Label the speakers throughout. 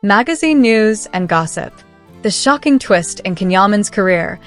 Speaker 1: Magazine news and gossip. The shocking twist in Yaman's career.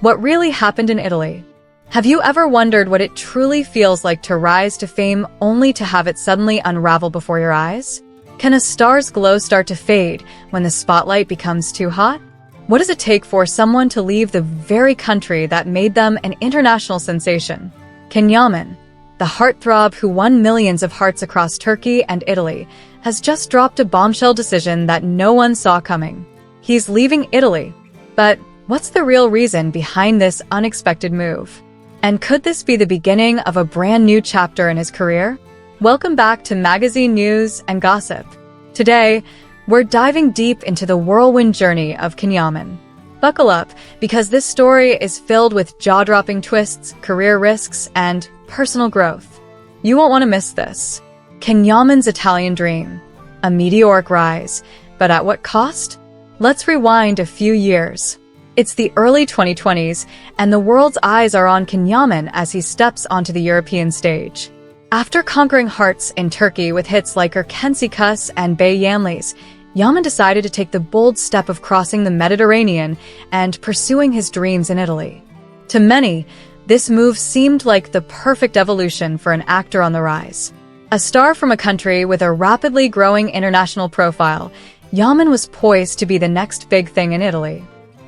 Speaker 1: What really happened in Italy? Have you ever wondered what it truly feels like to rise to fame only to have it suddenly unravel before your eyes? Can a star's glow start to fade when the spotlight becomes too hot? What does it take for someone to leave the very country that made them an international sensation? Yaman, the heartthrob who won millions of hearts across Turkey and Italy, has just dropped a bombshell decision that no one saw coming. He's leaving Italy. But what's the real reason behind this unexpected move? And could this be the beginning of a brand new chapter in his career? Welcome back to Magazine News and Gossip. Today, we're diving deep into the whirlwind journey of Yaman. Buckle up, because this story is filled with jaw-dropping twists, career risks, and personal growth. You won't want to miss this. Yaman's Italian dream. A meteoric rise. But at what cost? Let's rewind a few years. It's the early 2020s, and the world's eyes are on Yaman as he steps onto the European stage. After conquering hearts in Turkey with hits like Erkensikas and Bey Yanlis, Yaman decided to take the bold step of crossing the Mediterranean and pursuing his dreams in Italy. To many, this move seemed like the perfect evolution for an actor on the rise. A star from a country with a rapidly growing international profile, Yaman was poised to be the next big thing in Italy.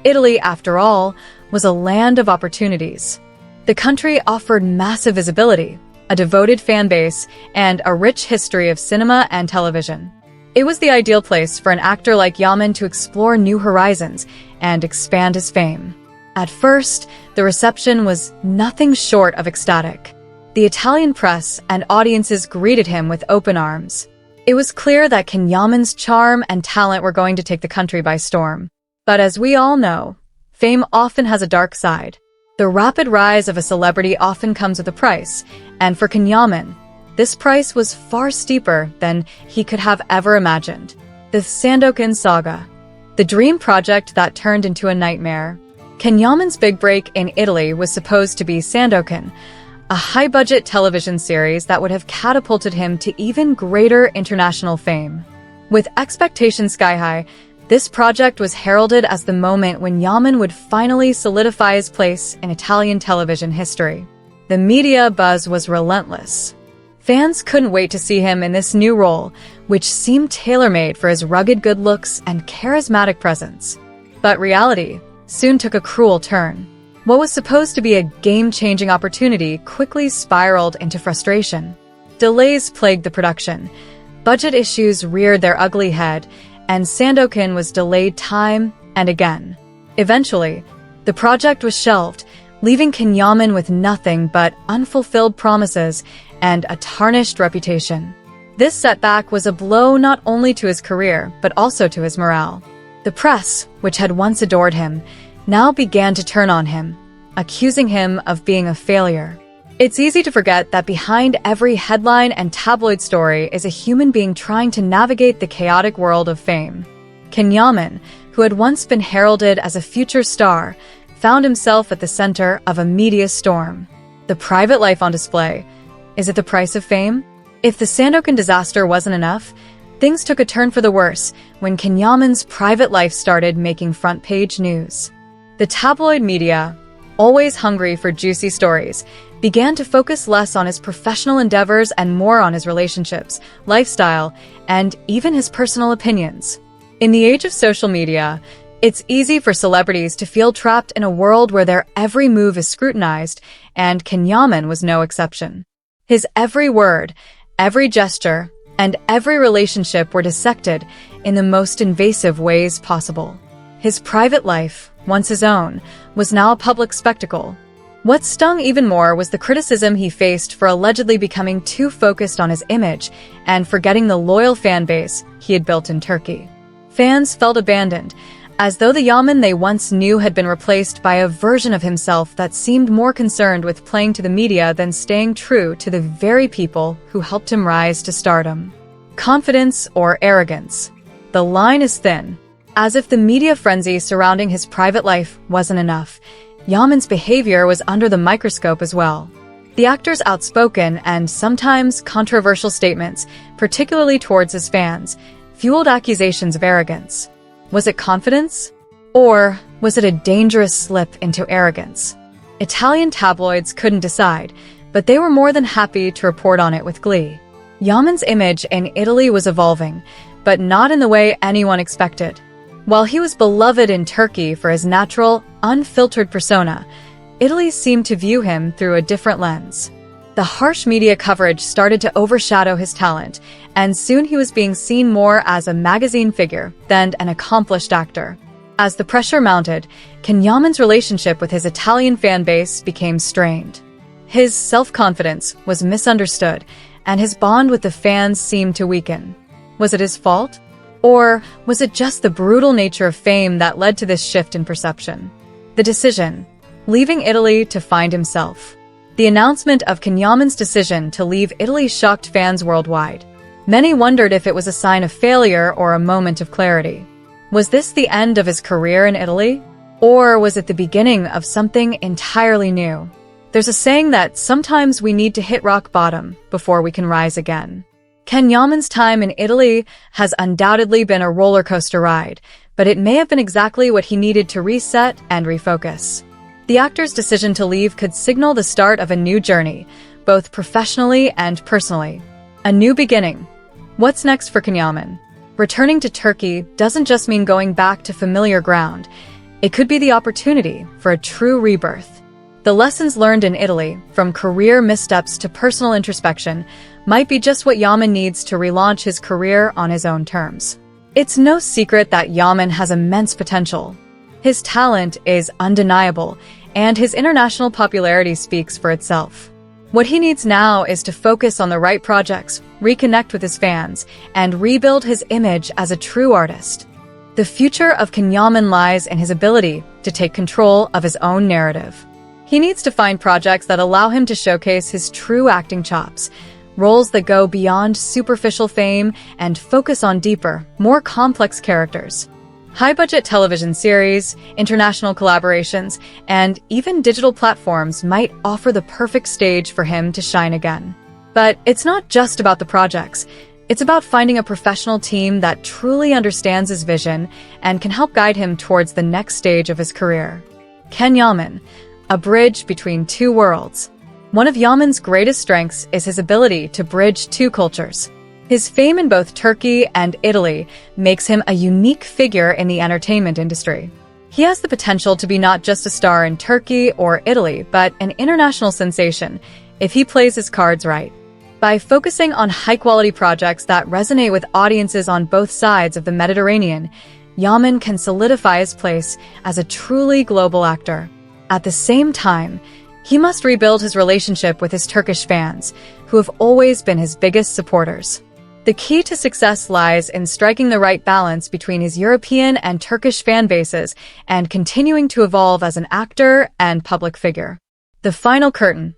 Speaker 1: Italy, after all, was a land of opportunities. The country offered massive visibility, a devoted fan base, and a rich history of cinema and television. It was the ideal place for an actor like Yaman to explore new horizons and expand his fame. At first, the reception was nothing short of ecstatic. The Italian press and audiences greeted him with open arms. It was clear that Yaman's charm and talent were going to take the country by storm. But as we all know, fame often has a dark side. The rapid rise of a celebrity often comes with a price, and for Yaman, this price was far steeper than he could have ever imagined. The Sandokan saga, the dream project that turned into a nightmare. Yaman's big break in Italy was supposed to be Sandokan, a high-budget television series that would have catapulted him to even greater international fame. With expectations sky-high, this project was heralded as the moment when Yaman would finally solidify his place in Italian television history. The media buzz was relentless. Fans couldn't wait to see him in this new role, which seemed tailor-made for his rugged good looks and charismatic presence. But reality soon took a cruel turn. What was supposed to be a game-changing opportunity quickly spiraled into frustration. Delays plagued the production. Budget issues reared their ugly head, and Sandokan was delayed time and again. Eventually, the project was shelved, leaving Yaman with nothing but unfulfilled promises and a tarnished reputation. This setback was a blow not only to his career, but also to his morale. The press, which had once adored him, now began to turn on him, accusing him of being a failure. It's easy to forget that behind every headline and tabloid story is a human being trying to navigate the chaotic world of fame. Yaman, who had once been heralded as a future star, found himself at the center of a media storm. The private life on display. Is it the price of fame? If the Sandokan disaster wasn't enough, things took a turn for the worse when Yaman's private life started making front-page news. The tabloid media, always hungry for juicy stories, began to focus less on his professional endeavors and more on his relationships, lifestyle, and even his personal opinions. In the age of social media, it's easy for celebrities to feel trapped in a world where their every move is scrutinized, and Yaman was no exception. His every word, every gesture, and every relationship were dissected in the most invasive ways possible. His private life, once his own, was now a public spectacle. What stung even more was the criticism he faced for allegedly becoming too focused on his image and forgetting the loyal fan base he had built in Turkey. Fans felt abandoned, as though the Yaman they once knew had been replaced by a version of himself that seemed more concerned with playing to the media than staying true to the very people who helped him rise to stardom. Confidence or arrogance? The line is thin. As if the media frenzy surrounding his private life wasn't enough, Yaman's behavior was under the microscope as well. The actor's outspoken and sometimes controversial statements, particularly towards his fans, fueled accusations of arrogance. Was it confidence? Or was it a dangerous slip into arrogance? Italian tabloids couldn't decide, but they were more than happy to report on it with glee. Yaman's image in Italy was evolving, but not in the way anyone expected. While he was beloved in Turkey for his natural, unfiltered persona, Italy seemed to view him through a different lens. The harsh media coverage started to overshadow his talent, and soon he was being seen more as a magazine figure than an accomplished actor. As the pressure mounted, Yaman's relationship with his Italian fan base became strained. His self-confidence was misunderstood, and his bond with the fans seemed to weaken. Was it his fault? Or was it just the brutal nature of fame that led to this shift in perception? The decision: leaving Italy to find himself. The announcement of Yaman's decision to leave Italy shocked fans worldwide. Many wondered if it was a sign of failure or a moment of clarity. Was this the end of his career in Italy? Or was it the beginning of something entirely new? There's a saying that sometimes we need to hit rock bottom before we can rise again. Yaman's time in Italy has undoubtedly been a roller coaster ride, but it may have been exactly what he needed to reset and refocus. The actor's decision to leave could signal the start of a new journey, both professionally and personally. A new beginning. What's next for Yaman? Returning to Turkey doesn't just mean going back to familiar ground. It could be the opportunity for a true rebirth. The lessons learned in Italy, from career missteps to personal introspection, might be just what Yaman needs to relaunch his career on his own terms. It's no secret that Yaman has immense potential. His talent is undeniable, and his international popularity speaks for itself. What he needs now is to focus on the right projects, reconnect with his fans, and rebuild his image as a true artist. The future of Yaman lies in his ability to take control of his own narrative. He needs to find projects that allow him to showcase his true acting chops, roles that go beyond superficial fame and focus on deeper, more complex characters. High-budget television series, international collaborations, and even digital platforms might offer the perfect stage for him to shine again. But it's not just about the projects. It's about finding a professional team that truly understands his vision and can help guide him towards the next stage of his career. Yaman, a bridge between two worlds. One of Yaman's greatest strengths is his ability to bridge two cultures. His fame in both Turkey and Italy makes him a unique figure in the entertainment industry. He has the potential to be not just a star in Turkey or Italy, but an international sensation if he plays his cards right. By focusing on high-quality projects that resonate with audiences on both sides of the Mediterranean, Yaman can solidify his place as a truly global actor. At the same time, he must rebuild his relationship with his Turkish fans, who have always been his biggest supporters. The key to success lies in striking the right balance between his European and Turkish fan bases and continuing to evolve as an actor and public figure. The final curtain.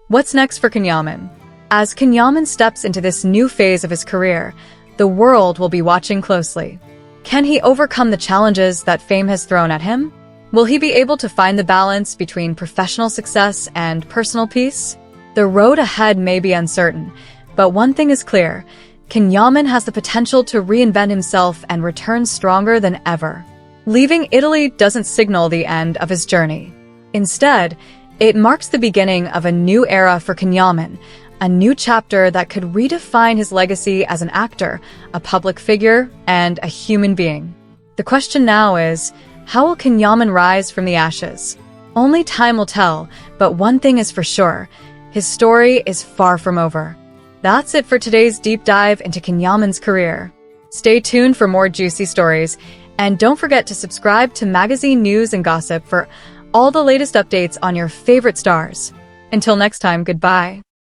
Speaker 1: What's next for Yaman? As Yaman steps into this new phase of his career, the world will be watching closely. Can he overcome the challenges that fame has thrown at him? Will he be able to find the balance between professional success and personal peace? The road ahead may be uncertain, but one thing is clear: Yaman has the potential to reinvent himself and return stronger than ever. Leaving Italy doesn't signal the end of his journey. Instead, it marks the beginning of a new era for Yaman, a new chapter that could redefine his legacy as an actor, a public figure, and a human being. The question now is, how will Yaman rise from the ashes? Only time will tell, but one thing is for sure: his story is far from over. That's it for today's deep dive into Yaman's career. Stay tuned for more juicy stories, and don't forget to subscribe to Magazine News and Gossip for all the latest updates on your favorite stars. Until next time, goodbye.